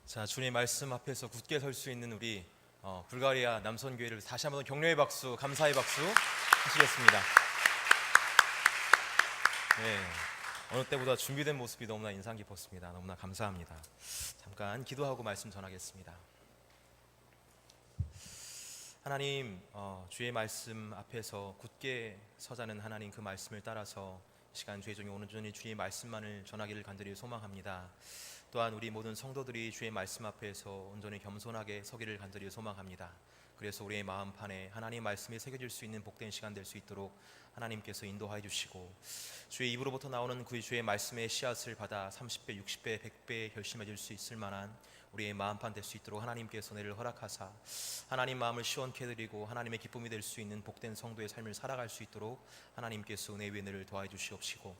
자, 주님의 말씀 앞에서 굳게 설 수 있는 우리 불가리아 남선교회를 다시 한번 격려의 박수, 감사의 박수 하시겠습니다. 네, 어느 때보다 준비된 모습이 너무나 인상 깊었습니다. 너무나 감사합니다. 잠깐 기도하고 말씀 전하겠습니다. 하나님, 주의 말씀 앞에서 굳게 서자는 하나님, 그 말씀을 따라서 시간 주의 종이 온전히 주의 말씀만을 전하기를 간절히 소망합니다. 또한 우리 모든 성도들이 주의 말씀 앞에서 온전히 겸손하게 서기를 간절히 소망합니다. 그래서 우리의 마음판에 하나님 말씀이 새겨질 수 있는 복된 시간 될 수 있도록 하나님께서 인도하여 주시고, 주의 입으로부터 나오는 그 주의 말씀의 씨앗을 받아 30배, 60배, 100배 결심해질 수 있을 만한 우리의 마음판 될 수 있도록 하나님께서 은혜를 허락하사 하나님 마음을 시원케 해드리고 하나님의 기쁨이 될 수 있는 복된 성도의 삶을 살아갈 수 있도록 하나님께서 은혜의 은혜를 더하여 주시옵시고,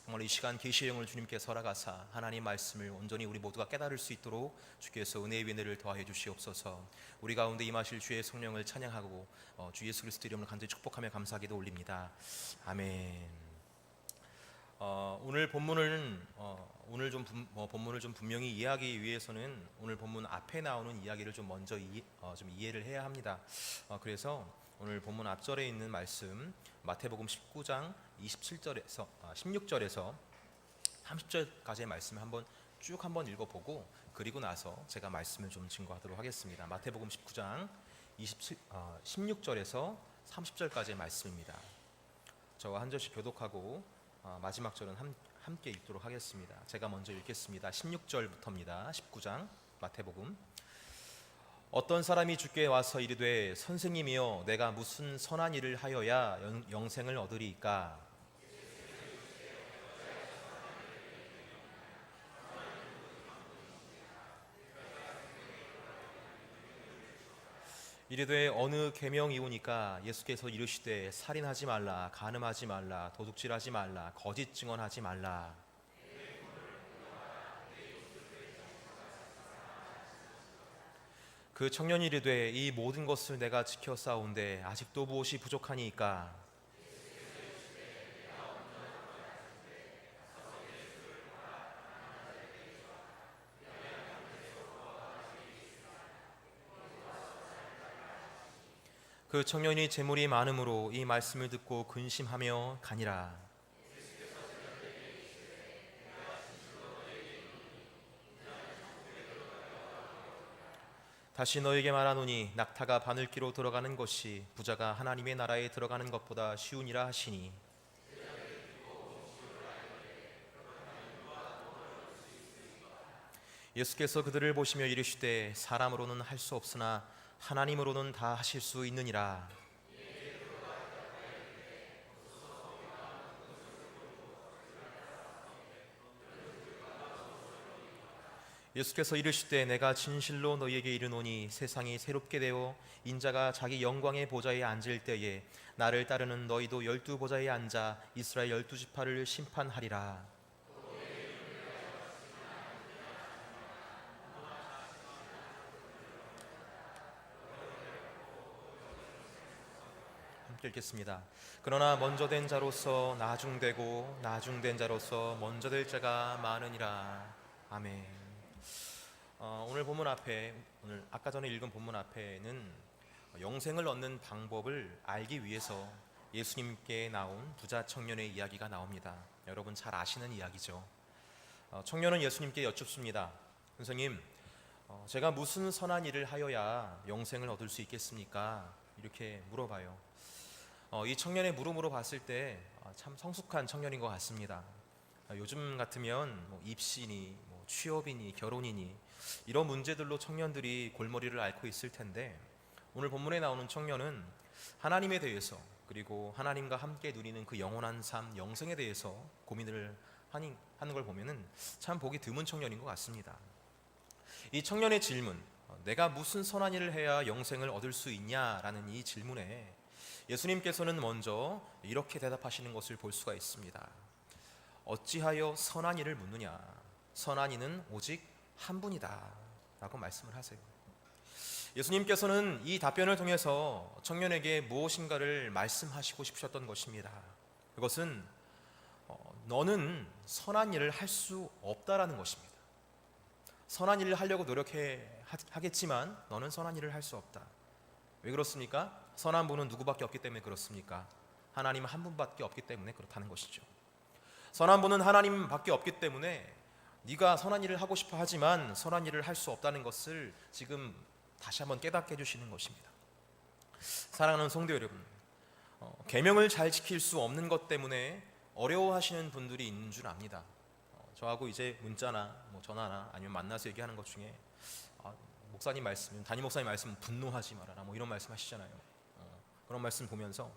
정말 이 시간 계시의 영을 주님께서 허락하사 하나님 말씀을 온전히 우리 모두가 깨달을 수 있도록 주께서 은혜의 은혜를 더하여 주시옵소서. 우리 가운데 임하실 주의 성령을 찬양하고 주 예수 그리스도 이름으로 간절히 축복하며 감사하기도 올립니다. 아멘. 오늘 본문을 본문을 좀 분명히 이해하기 위해서는 오늘 본문 앞에 나오는 이야기를 좀 먼저 좀 이해를 해야 합니다. 그래서 오늘 본문 앞절에 있는 말씀 마태복음 19장 27절에서 16절에서 30절까지의 말씀을 한번 읽어보고, 그리고 나서 제가 말씀을 좀 증거하도록 하겠습니다. 마태복음 19장 16절에서 30절까지의 말씀입니다. 저와 한 절씩 교독하고 마지막 절은 함께 읽도록 하겠습니다. 제가 먼저 읽겠습니다. 16절부터입니다. 19장 마태복음. 어떤 사람이 주께 와서 이르되 선생님이여, 내가 무슨 선한 일을 하여야 영생을 얻으리이까? 이르되 어느 계명이오니까? 예수께서 이르시되 살인하지 말라, 간음하지 말라, 도둑질하지 말라, 거짓 증언하지 말라. 그 청년이 이르되 이 모든 것을 내가 지켜 싸운데 아직도 무엇이 부족하니이까? 그 청년이 재물이 많음으로 이 말씀을 듣고 근심하며 가니라. 다시 너에게 말하노니 낙타가 바늘기로 들어가는 것이 부자가 하나님의 나라에 들어가는 것보다 쉬우니라 하시니, 예수께서 그들을 보시며 이르시되 사람으로는 할 수 없으나 하나님으로는 다 하실 수 있느니라. 예수께서 이르시되 내가 진실로 너희에게 이르노니 세상이 새롭게 되어 인자가 자기 영광의 보좌에 앉을 때에 나를 따르는 너희도 12보좌에 앉아 이스라엘 12지파를 심판하리라. 함께 읽겠습니다. 그러나 먼저 된 자로서 나중되고 나중된 자로서 먼저 될 자가 많으니라. 아멘. 오늘 아까 전에 읽은 본문 앞에는 영생을 얻는 방법을 알기 위해서 예수님께 나온 부자 청년의 이야기가 나옵니다. 여러분 잘 아시는 이야기죠. 청년은 예수님께 여쭙습니다. 선생님, 제가 무슨 선한 일을 하여야 영생을 얻을 수 있겠습니까? 이렇게 물어봐요. 이 청년의 물음으로 봤을 때 참 성숙한 청년인 것 같습니다. 요즘 같으면 입시니 취업이니 결혼이니 이런 문제들로 청년들이 골머리를 앓고 있을 텐데, 오늘 본문에 나오는 청년은 하나님에 대해서, 그리고 하나님과 함께 누리는 그 영원한 삶, 영생에 대해서 고민을 하는 걸 보면은 참 보기 드문 청년인 것 같습니다. 이 청년의 질문, 내가 무슨 선한 일을 해야 영생을 얻을 수 있냐라는 이 질문에 예수님께서는 먼저 이렇게 대답하시는 것을 볼 수가 있습니다. 어찌하여 선한 일을 묻느냐? 선한 이는 오직 한 분이다 라고 말씀을 하세요. 예수님께서는 이 답변을 통해서 청년에게 무엇인가를 말씀하시고 싶으셨던 것입니다. 그것은 너는 선한 일을 할 수 없다라는 것입니다. 선한 일을 하려고 하겠지만 너는 선한 일을 할 수 없다. 왜 그렇습니까? 선한 분은 누구밖에 없기 때문에 그렇습니까? 하나님 한 분밖에 없기 때문에 그렇다는 것이죠. 선한 분은 하나님밖에 없기 때문에 네가 선한 일을 하고 싶어 하지만 선한 일을 할 수 없다는 것을 지금 다시 한번 깨닫게 해주시는 것입니다. 사랑하는 성도 여러분, 계명을 잘 지킬 수 없는 것 때문에 어려워하시는 분들이 있는 줄 압니다. 저하고 이제 문자나 전화나 아니면 만나서 얘기하는 것 중에 목사님 말씀, 담임 목사님 말씀 분노하지 말아라 이런 말씀하시잖아요. 그런 말씀 보면서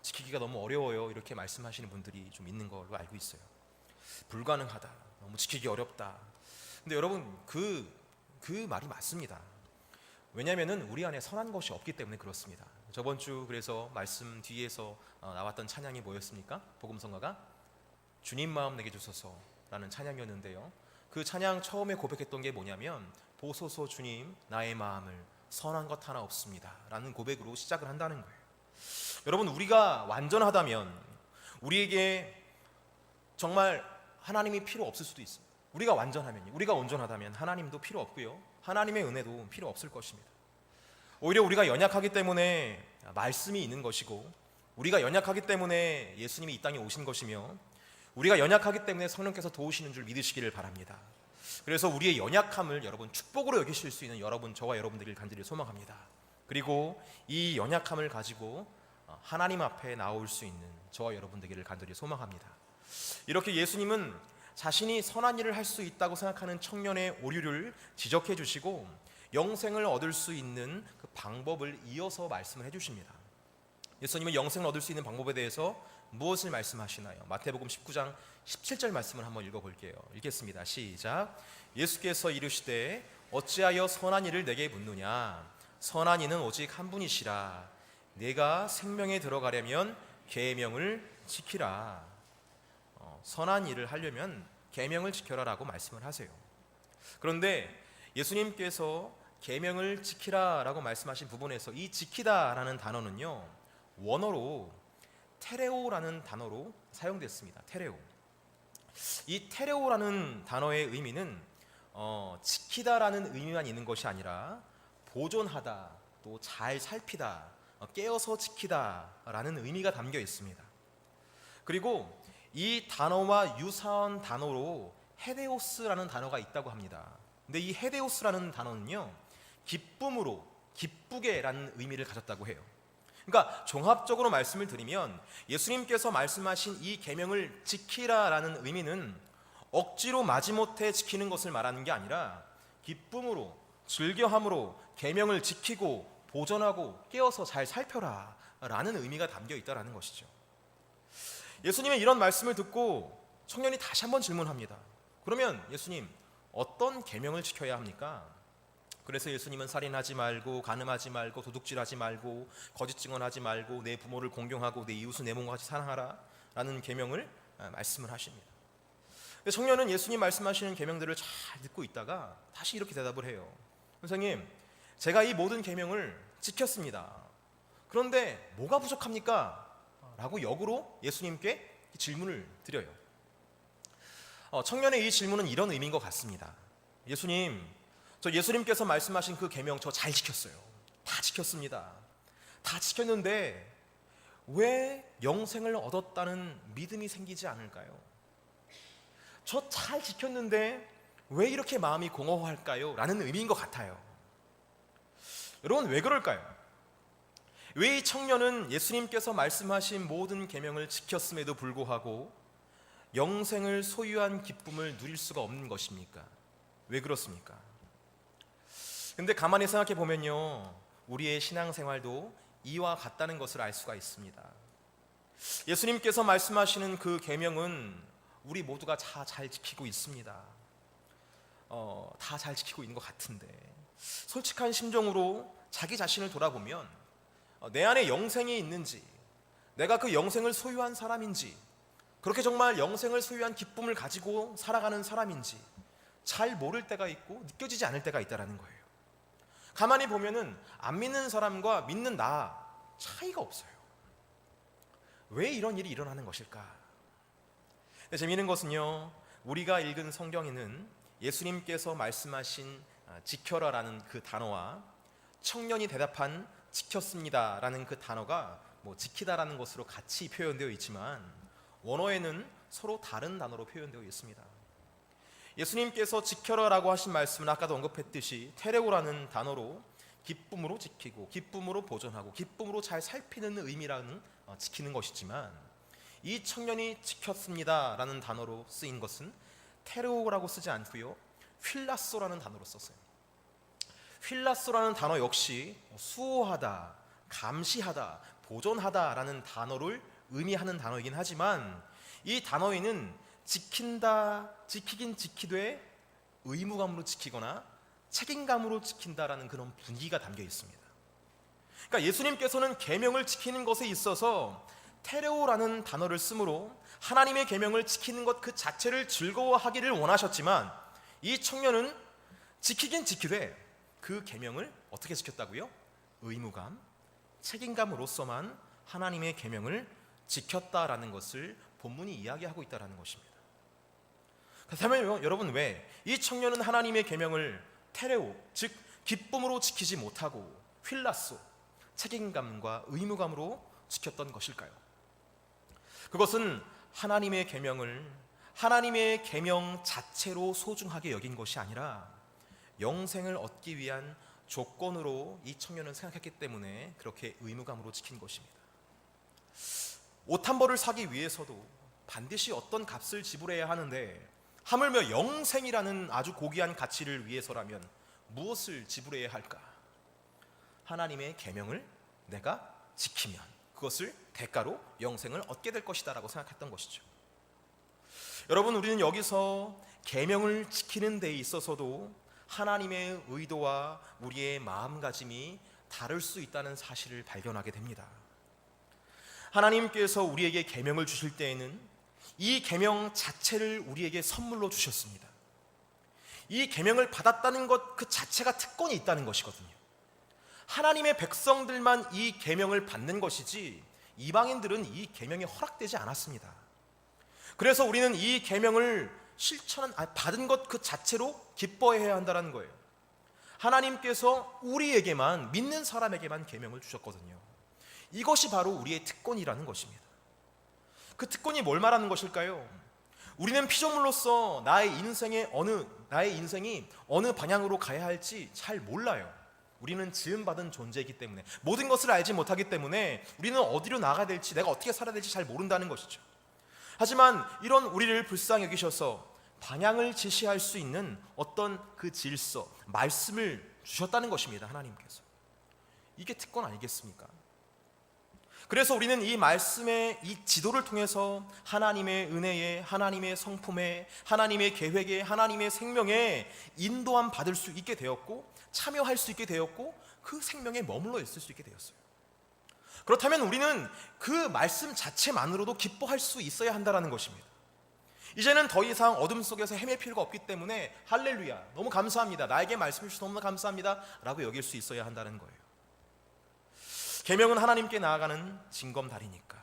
지키기가 너무 어려워요 이렇게 말씀하시는 분들이 좀 있는 걸로 알고 있어요. 불가능하다, 너무 지키기 어렵다. 근데 여러분 그 말이 맞습니다. 왜냐하면은 우리 안에 선한 것이 없기 때문에 그렇습니다. 저번 주 그래서 말씀 뒤에서 나왔던 찬양이 뭐였습니까? 복음성가가 주님 마음 내게 주소서라는 찬양이었는데요. 그 찬양 처음에 고백했던 게 뭐냐면 보소서 주님 나의 마음을 선한 것 하나 없습니다 라는 고백으로 시작을 한다는 거예요. 여러분 우리가 완전하다면 우리에게 정말 하나님이 필요 없을 수도 있습니다. 우리가 온전하다면 하나님도 필요 없고요, 하나님의 은혜도 필요 없을 것입니다. 오히려 우리가 연약하기 때문에 말씀이 있는 것이고, 우리가 연약하기 때문에 예수님이 이 땅에 오신 것이며, 우리가 연약하기 때문에 성령께서 도우시는 줄 믿으시기를 바랍니다. 그래서 우리의 연약함을 여러분 축복으로 여기실 수 있는 저와 여러분들을 간절히 소망합니다. 그리고 이 연약함을 가지고 하나님 앞에 나올 수 있는 저와 여러분 되기를 간절히 소망합니다. 이렇게 예수님은 자신이 선한 일을 할 수 있다고 생각하는 청년의 오류를 지적해 주시고 영생을 얻을 수 있는 그 방법을 이어서 말씀을 해주십니다. 예수님은 영생을 얻을 수 있는 방법에 대해서 무엇을 말씀하시나요? 마태복음 19장 17절 말씀을 한번 읽어볼게요. 읽겠습니다. 시작. 예수께서 이르시되 어찌하여 선한 일을 내게 묻느냐? 선한 이는 오직 한 분이시라. 내가 생명에 들어가려면 계명을 지키라. 선한 일을 하려면 계명을 지켜라라고 말씀을 하세요. 그런데 예수님께서 계명을 지키라라고 말씀하신 부분에서 이 지키다라는 단어는요, 원어로 테레오라는 단어로 사용됐습니다. 테레오. 이 테레오라는 단어의 의미는 지키다라는 의미만 있는 것이 아니라 보존하다, 또 잘 살피다, 깨어서 지키다라는 의미가 담겨 있습니다. 그리고 이 단어와 유사한 단어로 헤데오스라는 단어가 있다고 합니다. 근데 이 헤데오스라는 단어는요, 기쁘게라는 의미를 가졌다고 해요. 그러니까 종합적으로 말씀을 드리면 예수님께서 말씀하신 이 계명을 지키라라는 의미는 억지로 마지못해 지키는 것을 말하는 게 아니라 기쁨으로, 즐겨함으로 계명을 지키고 보존하고 깨어서 잘 살펴라라는 의미가 담겨 있다라는 것이죠. 예수님의 이런 말씀을 듣고 청년이 다시 한번 질문합니다. 그러면 예수님, 어떤 계명을 지켜야 합니까? 그래서 예수님은 살인하지 말고, 간음하지 말고, 도둑질하지 말고, 거짓 증언하지 말고, 내 부모를 공경하고 내 이웃을 내 몸과 같이 사랑하라 라는 계명을 말씀을 하십니다. 청년은 예수님 말씀하시는 계명들을 잘 듣고 있다가 다시 이렇게 대답을 해요. 선생님, 제가 이 모든 계명을 지켰습니다. 그런데 뭐가 부족합니까? 라고 역으로 예수님께 질문을 드려요. 청년의 이 질문은 이런 의미인 것 같습니다. 예수님, 저 예수님께서 말씀하신 그 계명 저 잘 지켰어요. 다 지켰습니다. 다 지켰는데 왜 영생을 얻었다는 믿음이 생기지 않을까요? 저 잘 지켰는데 왜 이렇게 마음이 공허할까요? 라는 의미인 것 같아요. 여러분, 왜 그럴까요? 왜 이 청년은 예수님께서 말씀하신 모든 계명을 지켰음에도 불구하고 영생을 소유한 기쁨을 누릴 수가 없는 것입니까? 왜 그렇습니까? 근데 가만히 생각해 보면요, 우리의 신앙생활도 이와 같다는 것을 알 수가 있습니다. 예수님께서 말씀하시는 그 계명은 우리 모두가 다 잘 지키고 있습니다. 다 잘 지키고 있는 것 같은데 솔직한 심정으로 자기 자신을 돌아보면 내 안에 영생이 있는지, 내가 그 영생을 소유한 사람인지, 그렇게 정말 영생을 소유한 기쁨을 가지고 살아가는 사람인지 잘 모를 때가 있고 느껴지지 않을 때가 있다는 거예요. 가만히 보면은 안 믿는 사람과 믿는 나 차이가 없어요. 왜 이런 일이 일어나는 것일까? 재미있는 것은요, 우리가 읽은 성경에는 예수님께서 말씀하신 지켜라라는 그 단어와 청년이 대답한 지켰습니다라는 그 단어가 지키다라는 것으로 같이 표현되어 있지만 원어에는 서로 다른 단어로 표현되어 있습니다. 예수님께서 지켜라라고 하신 말씀은 아까도 언급했듯이 테레오라는 단어로 기쁨으로 지키고 기쁨으로 보존하고 기쁨으로 잘 살피는 의미라는 지키는 것이지만 이 청년이 지켰습니다라는 단어로 쓰인 것은 테레오라고 쓰지 않고요, 휠라소라는 단어로 썼어요. 휠라소라는 단어 역시 수호하다, 감시하다, 보존하다라는 단어를 의미하는 단어이긴 하지만 이 단어에는 지킨다, 지키긴 지키되 의무감으로 지키거나 책임감으로 지킨다라는 그런 분위기가 담겨 있습니다. 그러니까 예수님께서는 계명을 지키는 것에 있어서 테레오라는 단어를 쓰므로 하나님의 계명을 지키는 것 그 자체를 즐거워하기를 원하셨지만 이 청년은 지키긴 지키되 그 계명을 어떻게 지켰다고요? 의무감, 책임감으로서만 하나님의 계명을 지켰다라는 것을 본문이 이야기하고 있다라는 것입니다. 그렇다면 여러분, 왜 이 청년은 하나님의 계명을 테레오, 즉 기쁨으로 지키지 못하고 휠라소, 책임감과 의무감으로 지켰던 것일까요? 그것은 하나님의 계명을 하나님의 계명 자체로 소중하게 여긴 것이 아니라 영생을 얻기 위한 조건으로 이 청년은 생각했기 때문에 그렇게 의무감으로 지킨 것입니다. 옷 한 벌을 사기 위해서도 반드시 어떤 값을 지불해야 하는데 하물며 영생이라는 아주 고귀한 가치를 위해서라면 무엇을 지불해야 할까? 하나님의 계명을 내가 지키면 그것을 대가로 영생을 얻게 될 것이다 라고 생각했던 것이죠. 여러분, 우리는 여기서 계명을 지키는 데 있어서도 하나님의 의도와 우리의 마음가짐이 다를 수 있다는 사실을 발견하게 됩니다. 하나님께서 우리에게 계명을 주실 때에는 이 계명 자체를 우리에게 선물로 주셨습니다. 이 계명을 받았다는 것 그 자체가 특권이 있다는 것이거든요. 하나님의 백성들만 이 계명을 받는 것이지 이방인들은 이 계명이 허락되지 않았습니다. 그래서 우리는 이 계명을 받은 것 그 자체로 기뻐해야 한다는 거예요. 하나님께서 우리에게만, 믿는 사람에게만 계명을 주셨거든요. 이것이 바로 우리의 특권이라는 것입니다. 그 특권이 뭘 말하는 것일까요? 우리는 피조물로서 나의 인생이 어느 방향으로 가야 할지 잘 몰라요. 우리는 지음받은 존재이기 때문에, 모든 것을 알지 못하기 때문에 우리는 어디로 나가야 될지, 내가 어떻게 살아야 될지 잘 모른다는 것이죠. 하지만 이런 우리를 불쌍히 여기셔서 방향을 제시할 수 있는 어떤 그 질서, 말씀을 주셨다는 것입니다. 하나님께서. 이게 특권 아니겠습니까? 그래서 우리는 이 말씀의 이 지도를 통해서 하나님의 은혜에, 하나님의 성품에, 하나님의 계획에, 하나님의 생명에 인도함 받을 수 있게 되었고, 참여할 수 있게 되었고, 그 생명에 머물러 있을 수 있게 되었어요. 그렇다면 우리는 그 말씀 자체만으로도 기뻐할 수 있어야 한다는 것입니다. 이제는 더 이상 어둠 속에서 헤맬 필요가 없기 때문에 할렐루야, 너무 감사합니다, 나에게 말씀을 주셔서 너무 감사합니다 라고 여길 수 있어야 한다는 거예요. 계명은 하나님께 나아가는 징검다리니까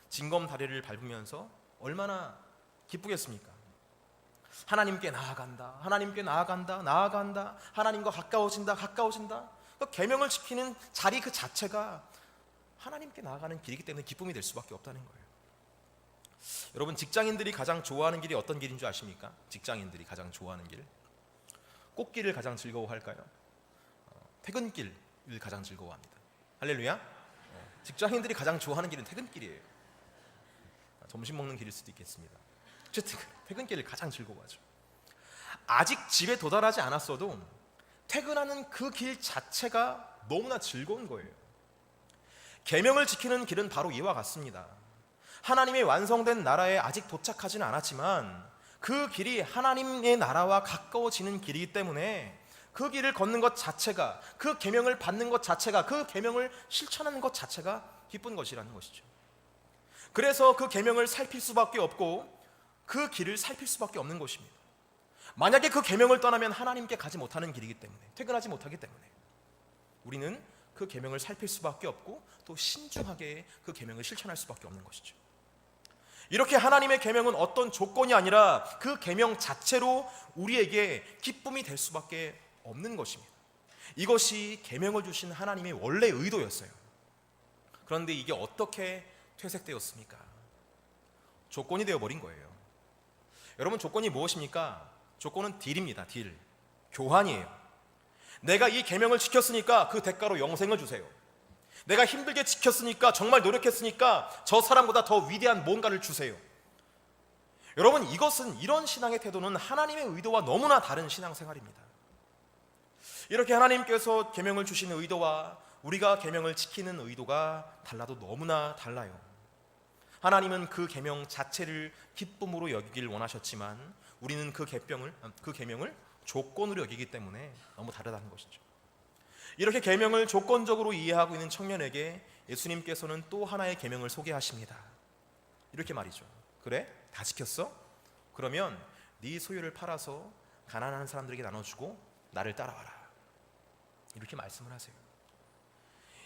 징검다리를 밟으면서 얼마나 기쁘겠습니까? 하나님께 나아간다, 하나님께 나아간다, 나아간다, 하나님과 가까워진다, 가까워진다. 그 계명을 지키는 자리 그 자체가 하나님께 나아가는 길이기 때문에 기쁨이 될 수밖에 없다는 거예요. 여러분, 직장인들이 가장 좋아하는 길이 어떤 길인 줄 아십니까? 직장인들이 가장 좋아하는 길, 꽃길을 가장 즐거워할까요? 퇴근길을 가장 즐거워합니다. 할렐루야. 직장인들이 가장 좋아하는 길은 퇴근길이에요. 점심 먹는 길일 수도 있겠습니다. 퇴근길을 가장 즐거워하죠. 아직 집에 도달하지 않았어도 퇴근하는 그 길 자체가 너무나 즐거운 거예요. 계명을 지키는 길은 바로 이와 같습니다. 하나님의 완성된 나라에 아직 도착하지는 않았지만 그 길이 하나님의 나라와 가까워지는 길이기 때문에 그 길을 걷는 것 자체가, 그 계명을 받는 것 자체가, 그 계명을 실천하는 것 자체가 기쁜 것이라는 것이죠. 그래서 그 계명을 살필 수밖에 없고 그 길을 살필 수밖에 없는 것입니다. 만약에 그 계명을 떠나면 하나님께 가지 못하는 길이기 때문에, 퇴근하지 못하기 때문에 우리는 그 계명을 살필 수밖에 없고 또 신중하게 그 계명을 실천할 수밖에 없는 것이죠. 이렇게 하나님의 계명은 어떤 조건이 아니라 그 계명 자체로 우리에게 기쁨이 될 수밖에 없는 것입니다. 이것이 계명을 주신 하나님의 원래 의도였어요. 그런데 이게 어떻게 퇴색되었습니까? 조건이 되어버린 거예요. 여러분, 조건이 무엇입니까? 조건은 딜입니다. 딜, 교환이에요. 내가 이 계명을 지켰으니까 그 대가로 영생을 주세요. 내가 힘들게 지켰으니까, 정말 노력했으니까 저 사람보다 더 위대한 뭔가를 주세요. 여러분, 이런 신앙의 태도는 하나님의 의도와 너무나 다른 신앙생활입니다. 이렇게 하나님께서 계명을 주신 의도와 우리가 계명을 지키는 의도가 달라도 너무나 달라요. 하나님은 그 계명 자체를 기쁨으로 여기길 원하셨지만 우리는 그 계명을 조건으로 여기기 때문에 너무 다르다는 것이죠. 이렇게 계명을 조건적으로 이해하고 있는 청년에게 예수님께서는 또 하나의 계명을 소개하십니다. 이렇게 말이죠. 그래? 다 지켰어? 그러면 네 소유를 팔아서 가난한 사람들에게 나눠주고 나를 따라와라. 이렇게 말씀을 하세요.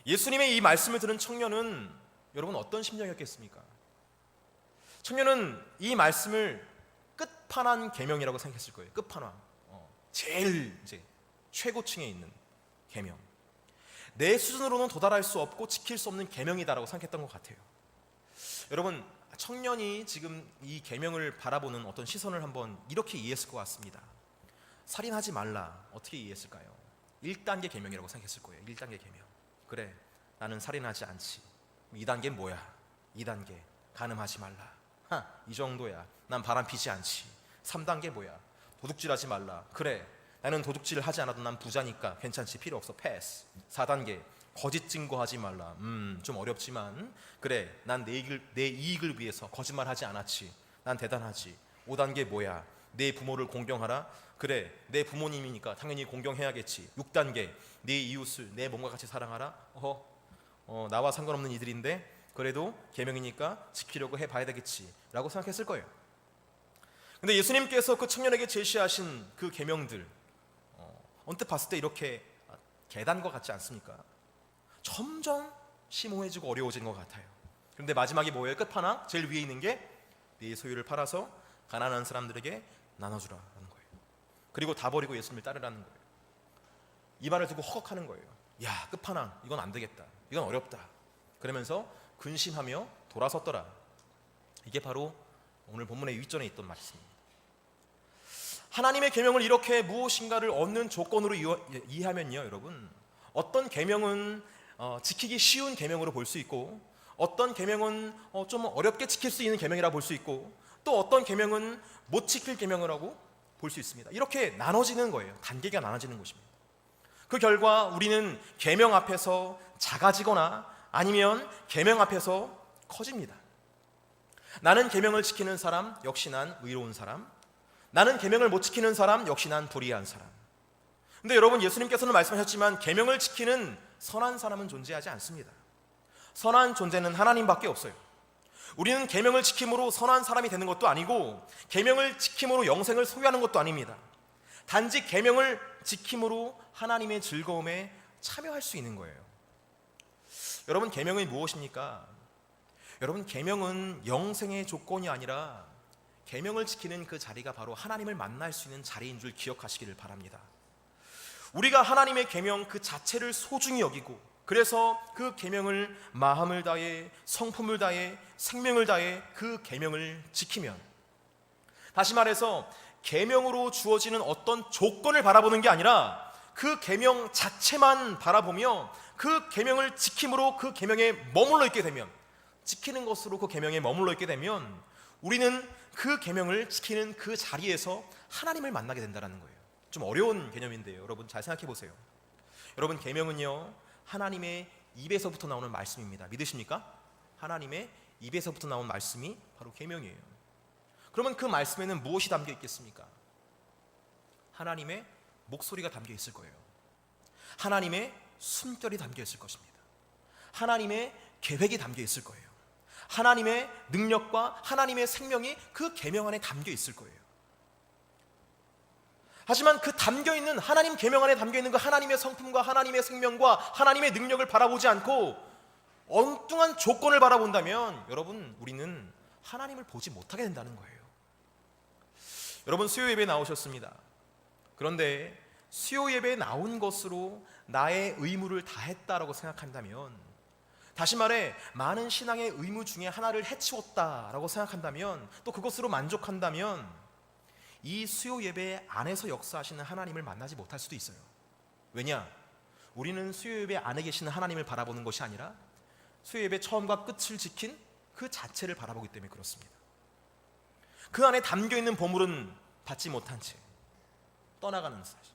예수님의 이 말씀을 들은 청년은 여러분 어떤 심정이었겠습니까? 청년은 이 말씀을 끝판왕 계명이라고 생각했을 거예요. 끝판왕, 제일 이제 최고층에 있는 계명, 내 수준으로는 도달할 수 없고 지킬 수 없는 계명이다라고 생각했던 것 같아요. 여러분, 청년이 지금 이 계명을 바라보는 어떤 시선을 한번 이렇게 이해했을 것 같습니다. 살인하지 말라, 어떻게 이해했을까요? 1단계 계명이라고 생각했을 거예요. 1단계 계명. 그래, 나는 살인하지 않지. 2단계는 뭐야? 2단계 간음하지 말라. 이 정도야. 난 바람 피지 않지. 3단계 뭐야? 도둑질하지 말라. 그래, 나는 도둑질을 하지 않아도 난 부자니까 괜찮지. 필요 없어. 패스. 4단계 거짓 증거하지 말라. 좀 어렵지만 그래, 난 내 이익을 위해서 거짓말하지 않았지. 난 대단하지. 5단계 뭐야? 내 부모를 공경하라. 그래, 내 부모님이니까 당연히 공경해야겠지. 6단계 내 이웃을 내 몸과 같이 사랑하라. 나와 상관없는 이들인데 그래도 계명이니까 지키려고 해봐야 되겠지 라고 생각했을 거예요. 근데 예수님께서 그 청년에게 제시하신 그 계명들, 언뜻 봤을 때 이렇게 계단과 같지 않습니까? 점점 심오해지고 어려워지는 것 같아요. 그런데 마지막이 뭐예요? 끝판왕 제일 위에 있는 게 네 소유를 팔아서 가난한 사람들에게 나눠주라는 거예요. 그리고 다 버리고 예수님을 따르라는 거예요. 이 말을 듣고 허걱하는 거예요. 야, 끝판왕, 이건 안 되겠다. 이건 어렵다. 그러면서 근심하며 돌아섰더라. 이게 바로 오늘 본문의 윗전에 있던 말씀입니다. 하나님의 계명을 이렇게 무엇인가를 얻는 조건으로 이해하면요, 여러분, 어떤 계명은 지키기 쉬운 계명으로 볼 수 있고, 어떤 계명은 좀 어렵게 지킬 수 있는 계명이라 볼 수 있고, 또 어떤 계명은 못 지킬 계명이라고 볼 수 있습니다. 이렇게 나눠지는 거예요. 단계가 나눠지는 것입니다. 그 결과 우리는 계명 앞에서 작아지거나 아니면 계명 앞에서 커집니다. 나는 계명을 지키는 사람, 역시 난 의로운 사람. 나는 계명을 못 지키는 사람, 역시 난 불의한 사람. 근데 여러분, 예수님께서는 말씀하셨지만 계명을 지키는 선한 사람은 존재하지 않습니다. 선한 존재는 하나님밖에 없어요. 우리는 계명을 지킴으로 선한 사람이 되는 것도 아니고 계명을 지킴으로 영생을 소유하는 것도 아닙니다. 단지 계명을 지킴으로 하나님의 즐거움에 참여할 수 있는 거예요. 여러분, 계명이 무엇입니까? 여러분, 계명은 영생의 조건이 아니라 계명을 지키는 그 자리가 바로 하나님을 만날 수 있는 자리인 줄 기억하시기를 바랍니다. 우리가 하나님의 계명 그 자체를 소중히 여기고, 그래서 그 계명을 마음을 다해, 성품을 다해, 생명을 다해 그 계명을 지키면, 다시 말해서 계명으로 주어지는 어떤 조건을 바라보는 게 아니라 그 계명 자체만 바라보며 그 계명을 지킴으로 그 계명에 머물러 있게 되면, 지키는 것으로 그 계명에 머물러 있게 되면 우리는 그 계명을 지키는 그 자리에서 하나님을 만나게 된다는 거예요. 좀 어려운 개념인데요, 여러분 잘 생각해 보세요. 여러분, 계명은요, 하나님의 입에서부터 나오는 말씀입니다. 믿으십니까? 하나님의 입에서부터 나온 말씀이 바로 계명이에요. 그러면 그 말씀에는 무엇이 담겨 있겠습니까? 하나님의 목소리가 담겨 있을 거예요. 하나님의 숨결이 담겨 있을 것입니다. 하나님의 계획이 담겨 있을 거예요. 하나님의 능력과 하나님의 생명이 그 계명 안에 담겨 있을 거예요. 하지만 그 담겨있는 하나님 계명 안에 담겨있는 그 하나님의 성품과 하나님의 생명과 하나님의 능력을 바라보지 않고 엉뚱한 조건을 바라본다면 여러분, 우리는 하나님을 보지 못하게 된다는 거예요. 여러분, 수요 예배에 나오셨습니다. 그런데 수요 예배에 나온 것으로 나의 의무를 다했다라고 생각한다면, 다시 말해 많은 신앙의 의무 중에 하나를 해치웠다라고 생각한다면, 또 그것으로 만족한다면 이 수요 예배 안에서 역사하시는 하나님을 만나지 못할 수도 있어요. 왜냐? 우리는 수요 예배 안에 계시는 하나님을 바라보는 것이 아니라 수요 예배 처음과 끝을 지킨 그 자체를 바라보기 때문에 그렇습니다. 그 안에 담겨있는 보물은 받지 못한 채 떠나가는 사실.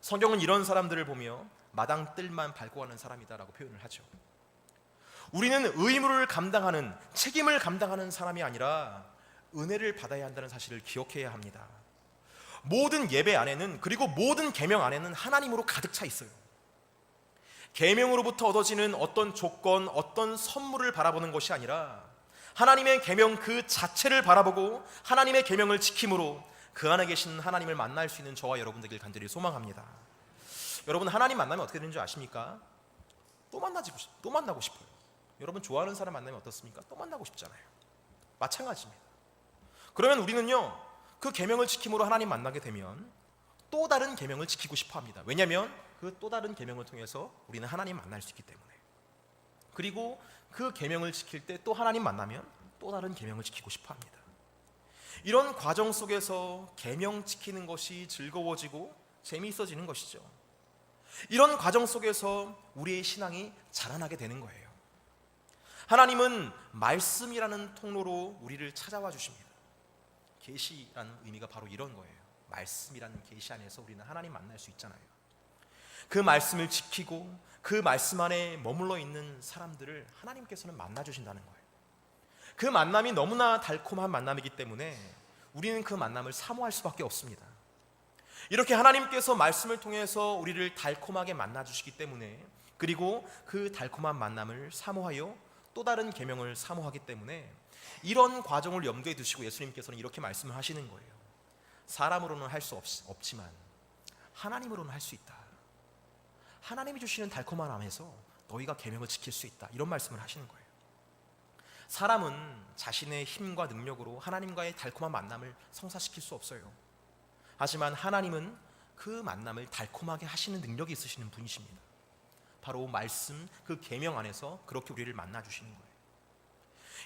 성경은 이런 사람들을 보며 마당 뜰만 밟고 가는 사람이다라고 표현을 하죠. 우리는 의무를 감당하는, 책임을 감당하는 사람이 아니라 은혜를 받아야 한다는 사실을 기억해야 합니다. 모든 예배 안에는, 그리고 모든 계명 안에는 하나님으로 가득 차 있어요. 계명으로부터 얻어지는 어떤 조건, 어떤 선물을 바라보는 것이 아니라 하나님의 계명 그 자체를 바라보고 하나님의 계명을 지킴으로 그 안에 계신 하나님을 만날 수 있는 저와 여러분 되길 간절히 소망합니다. 여러분, 하나님 만나면 어떻게 되는 줄 아십니까? 또 만나고 싶어요. 여러분, 좋아하는 사람 만나면 어떻습니까? 또 만나고 싶잖아요. 마찬가지입니다. 그러면 우리는요, 그 계명을 지킴으로 하나님 만나게 되면 또 다른 계명을 지키고 싶어 합니다. 왜냐하면 그 또 다른 계명을 통해서 우리는 하나님 만날 수 있기 때문에. 그리고 그 계명을 지킬 때 또 하나님 만나면 또 다른 계명을 지키고 싶어 합니다. 이런 과정 속에서 계명 지키는 것이 즐거워지고 재미있어지는 것이죠. 이런 과정 속에서 우리의 신앙이 자라나게 되는 거예요. 하나님은 말씀이라는 통로로 우리를 찾아와 주십니다. 계시라는 의미가 바로 이런 거예요. 말씀이라는 계시 안에서 우리는 하나님 만날 수 있잖아요. 그 말씀을 지키고 그 말씀 안에 머물러 있는 사람들을 하나님께서는 만나 주신다는 거예요. 그 만남이 너무나 달콤한 만남이기 때문에 우리는 그 만남을 사모할 수밖에 없습니다. 이렇게 하나님께서 말씀을 통해서 우리를 달콤하게 만나 주시기 때문에, 그리고 그 달콤한 만남을 사모하여 또 다른 계명을 사모하기 때문에 이런 과정을 염두에 두시고 예수님께서는 이렇게 말씀을 하시는 거예요. 사람으로는 할 수 없지만 하나님으로는 할 수 있다. 하나님이 주시는 달콤한 안에서 너희가 계명을 지킬 수 있다. 이런 말씀을 하시는 거예요. 사람은 자신의 힘과 능력으로 하나님과의 달콤한 만남을 성사시킬 수 없어요. 하지만 하나님은 그 만남을 달콤하게 하시는 능력이 있으시는 분이십니다. 바로 말씀, 그 계명 안에서 그렇게 우리를 만나 주시는 거예요.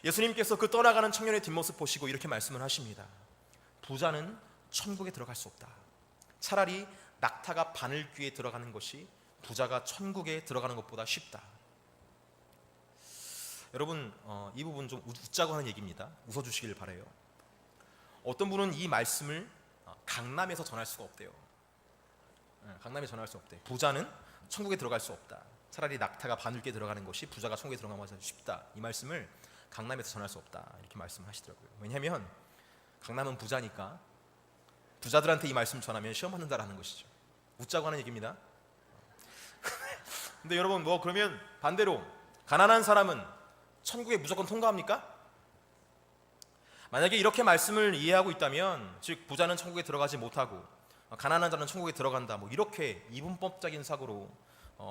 예수님께서 그 떠나가는 청년의 뒷모습 보시고 이렇게 말씀을 하십니다. 부자는 천국에 들어갈 수 없다. 차라리 낙타가 바늘귀에 들어가는 것이 부자가 천국에 들어가는 것보다 쉽다. 여러분, 이 부분 좀 웃자고 하는 얘기입니다. 웃어주시길 바라요. 어떤 분은 이 말씀을 강남에서 전할 수가 없대요. 강남에 전할 수 없대. 부자는 천국에 들어갈 수 없다. 차라리 낙타가 바늘귀에 들어가는 것이 부자가 천국에 들어가는 것보다 쉽다. 이 말씀을 강남에서 전할 수 없다. 이렇게 말씀하시더라고요. 왜냐하면 강남은 부자니까 부자들한테 이 말씀 전하면 시험 받는다라는 것이죠. 웃자고 하는 얘기입니다. 근데 여러분, 그러면 반대로 가난한 사람은 천국에 무조건 통과합니까? 만약에 이렇게 말씀을 이해하고 있다면, 즉 부자는 천국에 들어가지 못하고 가난한 자는 천국에 들어간다, 이렇게 이분법적인 사고로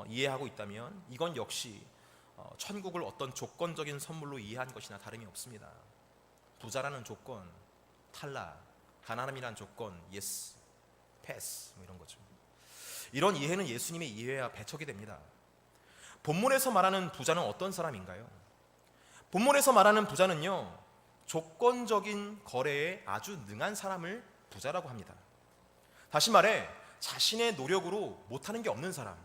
이해하고 있다면 이건 역시 천국을 어떤 조건적인 선물로 이해한 것이나 다름이 없습니다. 부자라는 조건 탈락, 가난함이라는 조건 예스, 패스, 이런 거죠. 이런 이해는 예수님의 이해와 배척이 됩니다. 본문에서 말하는 부자는 어떤 사람인가요? 본문에서 말하는 부자는요, 조건적인 거래에 아주 능한 사람을 부자라고 합니다. 다시 말해 자신의 노력으로 못하는 게 없는 사람,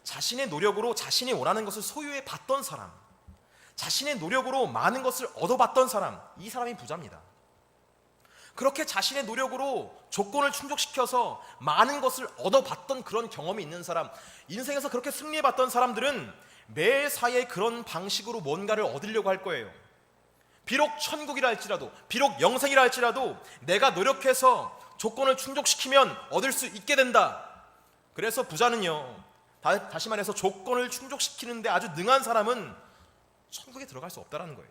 자신의 노력으로 자신이 원하는 것을 소유해 봤던 사람, 자신의 노력으로 많은 것을 얻어봤던 사람, 이 사람이 부자입니다. 그렇게 자신의 노력으로 조건을 충족시켜서 많은 것을 얻어봤던 그런 경험이 있는 사람, 인생에서 그렇게 승리해봤던 사람들은 매사에 그런 방식으로 뭔가를 얻으려고 할 거예요. 비록 천국이라 할지라도, 비록 영생이라 할지라도 내가 노력해서 조건을 충족시키면 얻을 수 있게 된다. 그래서 부자는요, 다시 말해서 조건을 충족시키는데 아주 능한 사람은 천국에 들어갈 수 없다는 거예요.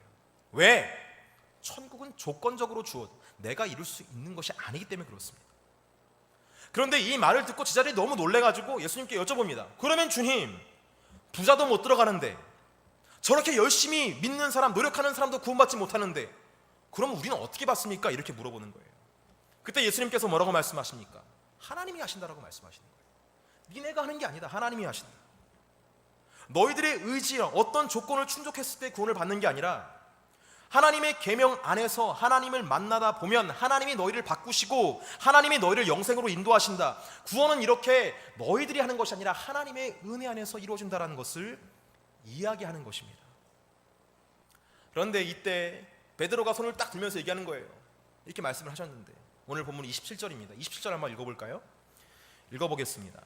왜? 천국은 조건적으로 주어 내가 이룰 수 있는 것이 아니기 때문에 그렇습니다. 그런데 이 말을 듣고 제자들이 너무 놀래가지고 예수님께 여쭤봅니다. 그러면 주님, 부자도 못 들어가는데, 저렇게 열심히 믿는 사람, 노력하는 사람도 구원받지 못하는데 그럼 우리는 어떻게 받습니까? 이렇게 물어보는 거예요. 그때 예수님께서 뭐라고 말씀하십니까? 하나님이 하신다라고 말씀하시는 거예요. 니네가 하는 게 아니다. 하나님이 하신다. 너희들의 의지와 어떤 조건을 충족했을 때 구원을 받는 게 아니라 하나님의 계명 안에서 하나님을 만나다 보면 하나님이 너희를 바꾸시고 하나님이 너희를 영생으로 인도하신다. 구원은 이렇게 너희들이 하는 것이 아니라 하나님의 은혜 안에서 이루어진다는 것을 이야기하는 것입니다. 그런데 이때 베드로가 손을 딱 들면서 얘기하는 거예요. 이렇게 말씀을 하셨는데 오늘 본문 27절입니다. 27절 한번 읽어볼까요? 읽어보겠습니다.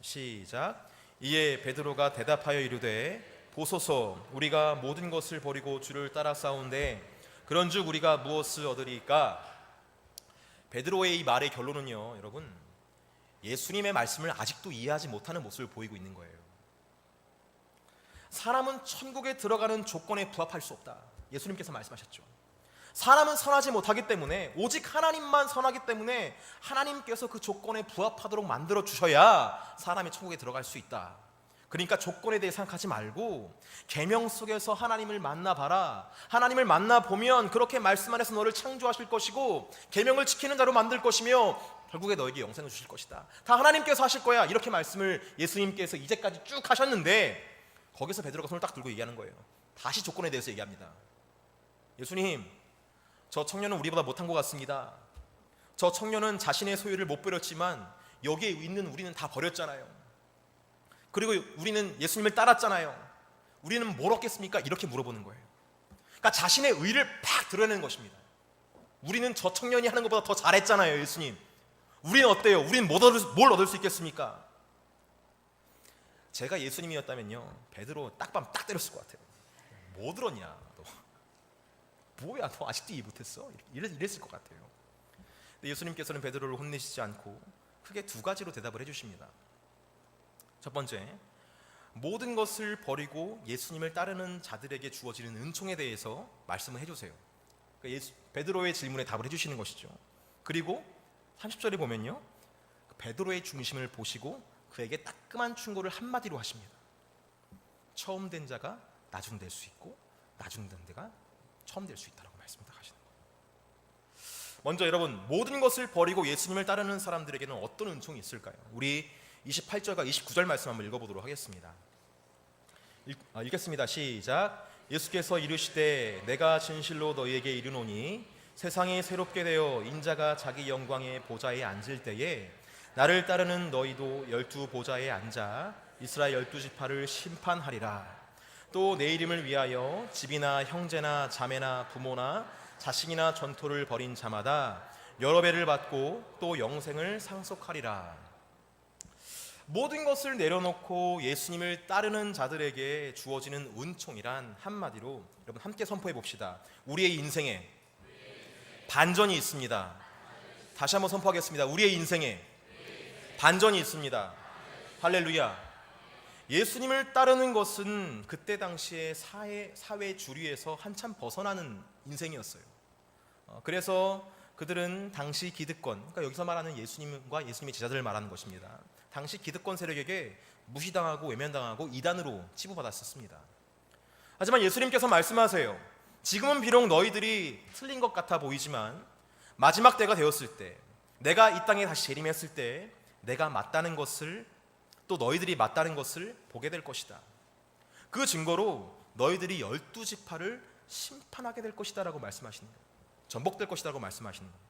시작. 이에 베드로가 대답하여 이르되 보소서, 우리가 모든 것을 버리고 주를 따라 싸운데 그런즉 우리가 무엇을 얻으리까? 베드로의 이 말의 결론은요, 여러분, 예수님의 말씀을 아직도 이해하지 못하는 모습을 보이고 있는 거예요. 사람은 천국에 들어가는 조건에 부합할 수 없다. 예수님께서 말씀하셨죠. 사람은 선하지 못하기 때문에, 오직 하나님만 선하기 때문에 하나님께서 그 조건에 부합하도록 만들어 주셔야 사람이 천국에 들어갈 수 있다. 그러니까 조건에 대해 생각하지 말고 계명 속에서 하나님을 만나봐라. 하나님을 만나보면 그렇게 말씀 안에서 너를 창조하실 것이고 계명을 지키는 자로 만들 것이며 결국에 너에게 영생을 주실 것이다. 다 하나님께서 하실 거야. 이렇게 말씀을 예수님께서 이제까지 쭉 하셨는데 거기서 베드로가 손을 딱 들고 얘기하는 거예요. 다시 조건에 대해서 얘기합니다. 예수님, 저 청년은 우리보다 못한 것 같습니다. 저 청년은 자신의 소유를 못 버렸지만 여기에 있는 우리는 다 버렸잖아요. 그리고 우리는 예수님을 따랐잖아요. 우리는 뭘 얻겠습니까? 이렇게 물어보는 거예요. 그러니까 자신의 의를 팍 드러내는 것입니다. 우리는 저 청년이 하는 것보다 더 잘했잖아요, 예수님. 우리는 어때요? 우리는 뭘 얻을 수 있겠습니까? 제가 예수님이었다면요, 베드로 딱밤 딱 때렸을 것 같아요. 뭐 들었냐 너? 뭐야, 너 아직도 이해 못했어? 이랬을 것 같아요. 근데 예수님께서는 베드로를 혼내시지 않고 크게 두 가지로 대답을 해주십니다. 첫 번째, 모든 것을 버리고 예수님을 따르는 자들에게 주어지는 은총에 대해서 말씀을 해주세요. 그러니까 베드로의 질문에 답을 해주시는 것이죠. 그리고 30절에 보면요, 베드로의 중심을 보시고 그에게 따끔한 충고를 한마디로 하십니다. 처음 된 자가 나중 될 수 있고 나중 된 자가 처음 될 수 있다라고 말씀을 하시는 거예요. 먼저 여러분, 모든 것을 버리고 예수님을 따르는 사람들에게는 어떤 은총이 있을까요? 우리 28절과 29절 말씀 한번 읽어보도록 하겠습니다. 읽겠습니다. 시작. 예수께서 이르시되 내가 진실로 너희에게 이르노니 세상이 새롭게 되어 인자가 자기 영광의 보좌에 앉을 때에 나를 따르는 너희도 12 보좌에 앉아 이스라엘 12지파를 심판하리라. 또 내 이름을 위하여 집이나 형제나 자매나 부모나 자식이나 전토를 벌인 자마다 여러 배를 받고 또 영생을 상속하리라. 모든 것을 내려놓고 예수님을 따르는 자들에게 주어지는 은총이란 한마디로 여러분 함께 선포해 봅시다. 우리의 인생에 반전이 있습니다. 다시 한번 선포하겠습니다. 우리의 인생에 반전이 있습니다. 할렐루야. 예수님을 따르는 것은 그때 당시에 사회 주류에서 한참 벗어나는 인생이었어요. 그래서 그들은 당시 기득권, 그러니까 여기서 말하는 예수님과 예수님의 제자들을 말하는 것입니다. 당시 기득권 세력에게 무시당하고 외면당하고 이단으로 치부받았었습니다. 하지만 예수님께서 말씀하세요. 지금은 비록 너희들이 틀린 것 같아 보이지만 마지막 때가 되었을 때, 내가 이 땅에 다시 재림했을 때 내가 맞다는 것을, 또 너희들이 맞다는 것을 보게 될 것이다. 그 증거로 너희들이 12지파를 심판하게 될 것이다 라고 말씀하시는 거예요. 전복될 것이다 라고 말씀하시는 거예요.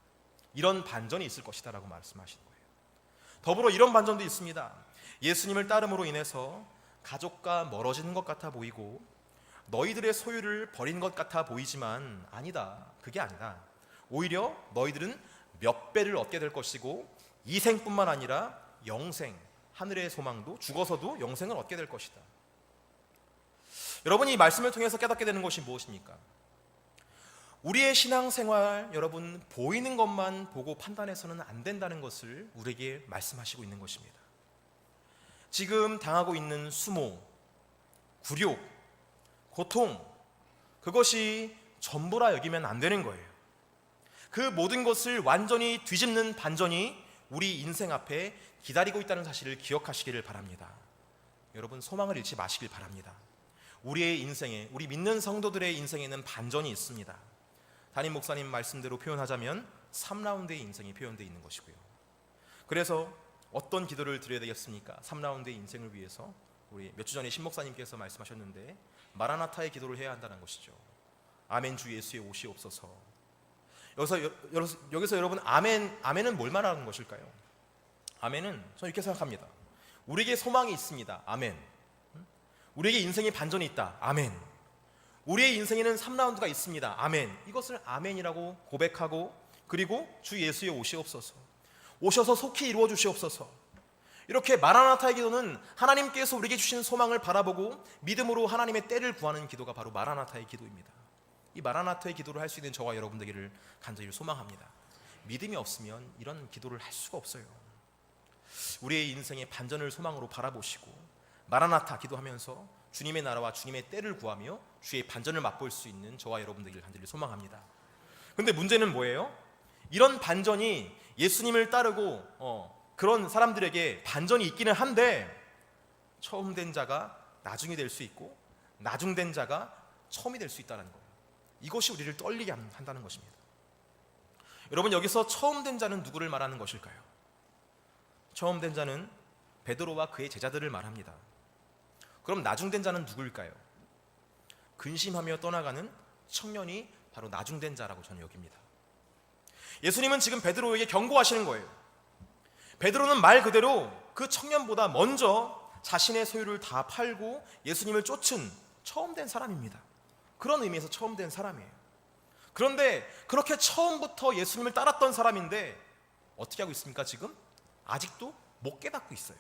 이런 반전이 있을 것이다 라고 말씀하시는 거예요. 더불어 이런 반전도 있습니다. 예수님을 따름으로 인해서 가족과 멀어지는 것 같아 보이고 너희들의 소유를 버린 것 같아 보이지만 아니다. 그게 아니다. 오히려 너희들은 몇 배를 얻게 될 것이고 이 생뿐만 아니라 영생, 하늘의 소망도, 죽어서도 영생을 얻게 될 것이다. 여러분이 이 말씀을 통해서 깨닫게 되는 것이 무엇입니까? 우리의 신앙생활, 여러분, 보이는 것만 보고 판단해서는 안 된다는 것을 우리에게 말씀하시고 있는 것입니다. 지금 당하고 있는 수모, 굴욕, 고통, 그것이 전부라 여기면 안 되는 거예요. 그 모든 것을 완전히 뒤집는 반전이 우리 인생 앞에 기다리고 있다는 사실을 기억하시기를 바랍니다. 여러분, 소망을 잃지 마시길 바랍니다. 우리의 인생에, 우리 믿는 성도들의 인생에는 반전이 있습니다. 담임 목사님 말씀대로 표현하자면 3라운드의 인생이 표현되어 있는 것이고요. 그래서 어떤 기도를 드려야 되겠습니까? 3라운드의 인생을 위해서 우리 몇 주 전에 신 목사님께서 말씀하셨는데 마라나타의 기도를 해야 한다는 것이죠. 아멘 주 예수의 오시옵소서. 여기서 여러분 아멘은 뭘 말하는 것일까요? 아멘은 저는 이렇게 생각합니다. 우리에게 소망이 있습니다. 아멘. 우리에게 인생의 반전이 있다. 아멘. 우리의 인생에는 3라운드가 있습니다. 아멘. 이것을 아멘이라고 고백하고, 그리고 주 예수의 오시옵소서, 오셔서 속히 이루어 주시옵소서. 이렇게 마라나타의 기도는 하나님께서 우리에게 주신 소망을 바라보고 믿음으로 하나님의 때를 구하는 기도가 바로 마라나타의 기도입니다. 이 마라나타의 기도를 할 수 있는 저와 여러분 되기를 간절히 소망합니다. 믿음이 없으면 이런 기도를 할 수가 없어요. 우리의 인생의 반전을 소망으로 바라보시고 마라나타 기도하면서 주님의 나라와 주님의 때를 구하며 주의 반전을 맛볼 수 있는 저와 여러분 되기를 간절히 소망합니다. 근데 문제는 뭐예요? 이런 반전이 예수님을 따르고 그런 사람들에게 반전이 있기는 한데, 처음 된 자가 나중이 될 수 있고 나중된 자가 처음이 될 수 있다는 거예요. 이것이 우리를 떨리게 한다는 것입니다. 여러분, 여기서 처음 된 자는 누구를 말하는 것일까요? 처음 된 자는 베드로와 그의 제자들을 말합니다. 그럼 나중된 자는 누구일까요? 근심하며 떠나가는 청년이 바로 나중된 자라고 저는 여깁니다. 예수님은 지금 베드로에게 경고하시는 거예요. 베드로는 말 그대로 그 청년보다 먼저 자신의 소유를 다 팔고 예수님을 쫓은 처음 된 사람입니다. 그런 의미에서 처음 된 사람이에요. 그런데 그렇게 처음부터 예수님을 따랐던 사람인데 어떻게 하고 있습니까? 지금 아직도 못 깨닫고 있어요.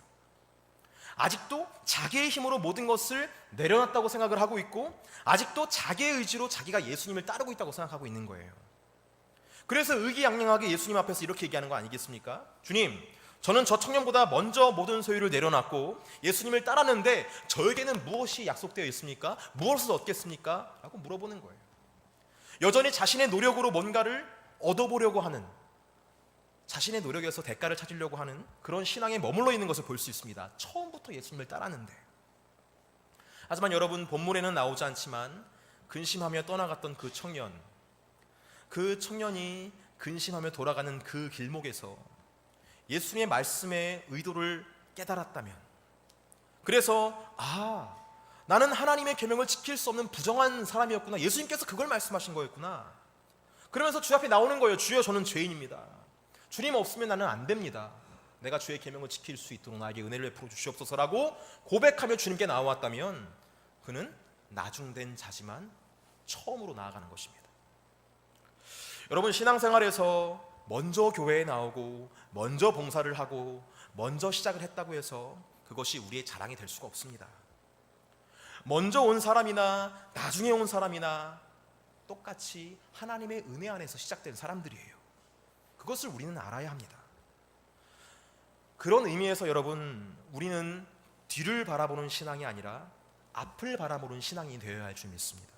아직도 자기의 힘으로 모든 것을 내려놨다고 생각을 하고 있고, 아직도 자기의 의지로 자기가 예수님을 따르고 있다고 생각하고 있는 거예요. 그래서 의기양양하게 예수님 앞에서 이렇게 얘기하는 거 아니겠습니까? 주님, 저는 저 청년보다 먼저 모든 소유를 내려놨고 예수님을 따랐는데 저에게는 무엇이 약속되어 있습니까? 무엇을 얻겠습니까? 라고 물어보는 거예요. 여전히 자신의 노력으로 뭔가를 얻어보려고 하는, 자신의 노력에서 대가를 찾으려고 하는 그런 신앙에 머물러 있는 것을 볼 수 있습니다. 처음부터 예수님을 따랐는데. 하지만 여러분, 본문에는 나오지 않지만 근심하며 떠나갔던 그 청년이 근심하며 돌아가는 그 길목에서 예수님의 말씀의 의도를 깨달았다면, 그래서 나는 하나님의 계명을 지킬 수 없는 부정한 사람이었구나, 예수님께서 그걸 말씀하신 거였구나, 그러면서 주 앞에 나오는 거예요. 주여, 저는 죄인입니다. 주님 없으면 나는 안 됩니다. 내가 주의 계명을 지킬 수 있도록 나에게 은혜를 베풀어 주시옵소서라고 고백하며 주님께 나왔다면 그는 나중된 자지만 처음으로 나아가는 것입니다. 여러분, 신앙생활에서 먼저 교회에 나오고 먼저 봉사를 하고 먼저 시작을 했다고 해서 그것이 우리의 자랑이 될 수가 없습니다. 먼저 온 사람이나 나중에 온 사람이나 똑같이 하나님의 은혜 안에서 시작된 사람들이에요. 그것을 우리는 알아야 합니다. 그런 의미에서 여러분, 우리는 뒤를 바라보는 신앙이 아니라 앞을 바라보는 신앙이 되어야 할 줄 믿습니다.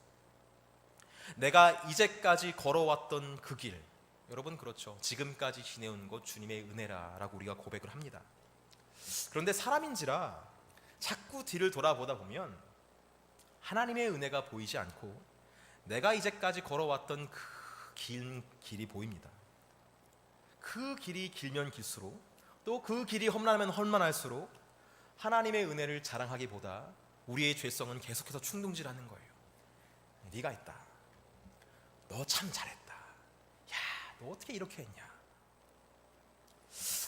내가 이제까지 걸어왔던 그 길, 여러분 그렇죠, 지금까지 지내온 것 주님의 은혜라라고 우리가 고백을 합니다. 그런데 사람인지라 자꾸 뒤를 돌아보다 보면 하나님의 은혜가 보이지 않고 내가 이제까지 걸어왔던 그 긴 길이 보입니다. 그 길이 길면 길수록, 또 그 길이 험난하면 험난할수록 하나님의 은혜를 자랑하기보다 우리의 죄성은 계속해서 충동질하는 거예요. 네가 있다, 너 참 잘했다, 야, 너 어떻게 이렇게 했냐.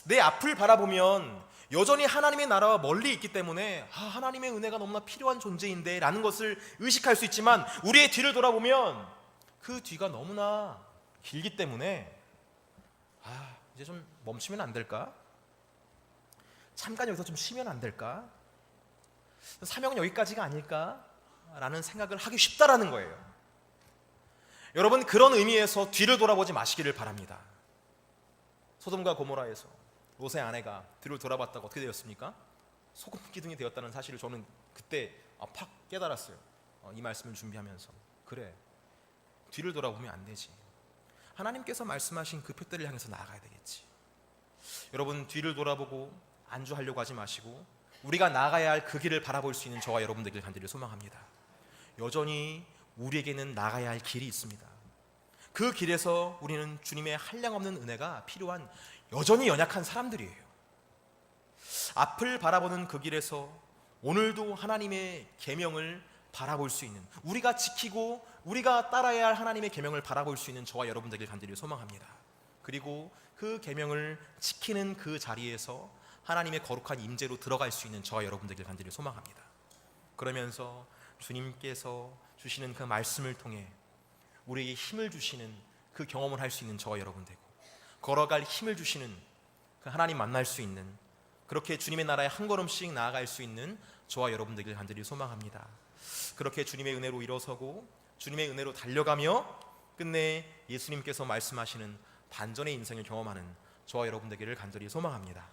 내 앞을 바라보면 여전히 하나님의 나라와 멀리 있기 때문에 하나님의 은혜가 너무나 필요한 존재인데 라는 것을 의식할 수 있지만, 우리의 뒤를 돌아보면 그 뒤가 너무나 길기 때문에 이제 좀 멈추면 안 될까? 잠깐 여기서 좀 쉬면 안 될까? 사명은 여기까지가 아닐까? 라는 생각을 하기 쉽다라는 거예요. 여러분, 그런 의미에서 뒤를 돌아보지 마시기를 바랍니다. 소돔과 고모라에서 롯의 아내가 뒤를 돌아봤다가 어떻게 되었습니까? 소금 기둥이 되었다는 사실을 저는 그때 팍 깨달았어요. 이 말씀을 준비하면서. 그래, 뒤를 돌아보면 안 되지. 하나님께서 말씀하신 그 표대를 향해서 나아가야 되겠지. 여러분, 뒤를 돌아보고 안주하려고 하지 마시고 우리가 나아가야 할 그 길을 바라볼 수 있는 저와 여러분들을 간절히 소망합니다. 여전히 우리에게는 나가야 할 길이 있습니다. 그 길에서 우리는 주님의 한량없는 은혜가 필요한 여전히 연약한 사람들이에요. 앞을 바라보는 그 길에서 오늘도 하나님의 계명을 바라볼 수 있는, 우리가 지키고 우리가 따라야 할 하나님의 계명을 바라볼 수 있는 저와 여러분 되길 간절히 소망합니다. 그리고 그 계명을 지키는 그 자리에서 하나님의 거룩한 임재로 들어갈 수 있는 저와 여러분 되길 간절히 소망합니다. 그러면서 주님께서 주시는 그 말씀을 통해 우리에게 힘을 주시는 그 경험을 할 수 있는 저와 여러분 되고, 걸어갈 힘을 주시는 그 하나님 만날 수 있는, 그렇게 주님의 나라에 한 걸음씩 나아갈 수 있는 저와 여러분 되길 간절히 소망합니다. 그렇게 주님의 은혜로 일어서고 주님의 은혜로 달려가며 끝내 예수님께서 말씀하시는 반전의 인생을 경험하는 저와 여러분 되기를 간절히 소망합니다.